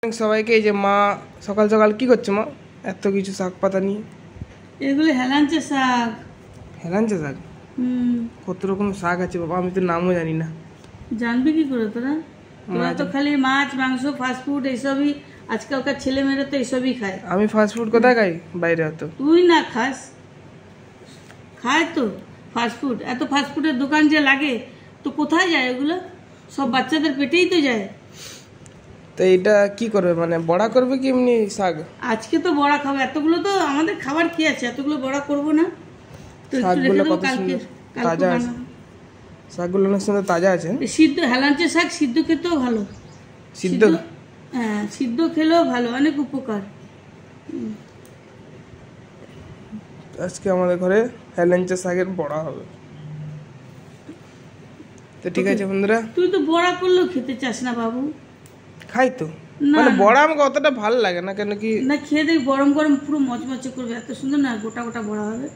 সবাইকে। এই যে মা সকাল সকাল কি করছে মা? এত কিছু শাক পাতা নিয়ে। এগুলো হেলাঞ্চা শাক। হেলাঞ্চা শাক? কত রকম শাক আছে বাবা, আমি তো নামও জানি না। জানবি কি করে তোরা? তোরা তো খালি মাছ মাংস ফাস্ট ফুড এইসবই, আজকালকার ছেলেমেয়েরা তো এইসবই খায়। আমি ফাস্ট ফুড কোথায় খাই? বাইরে হতো। তুই না খাস? খায় তো ফাস্ট ফুড। এত ফাস্ট ফুডের দোকান যে লাগে, তো কোথায় যায় এগুলো? সব বাচ্চাদের পেটেই তো যায়। তো এটা কি করবে, মানে বড়া করবে কি এমনি শাক? আজকে তো বড়া খাবো, এতগুলো তো আমাদের খাবার কি আছে, এতগুলো বড়া করবো না তো? শাকগুলো কত সুন্দর তাজা আছে, শাকগুলো অনেক সুন্দর তাজা আছে। সিদ্ধ হেলাঞ্চা শাক সিদ্ধ খেতেও ভালো। সিদ্ধ? হ্যাঁ, সিদ্ধ খেলেও ভালো, অনেক উপকার। আজকে আমাদের ঘরে হেলাঞ্চা শাকের বড়া হবে। তো ঠিক আছে বন্ধুরা। তুই তো বড়া করলেও খেতে চাস না বাবু। খাই তো, মানে বড়া আমাকে অতটা ভালো লাগে না। কেন কি না, খেয়ে দেখ, গরম গরম পুরো মচমচে করবে, এত সুন্দর না গোটা গোটা বড়া হবে।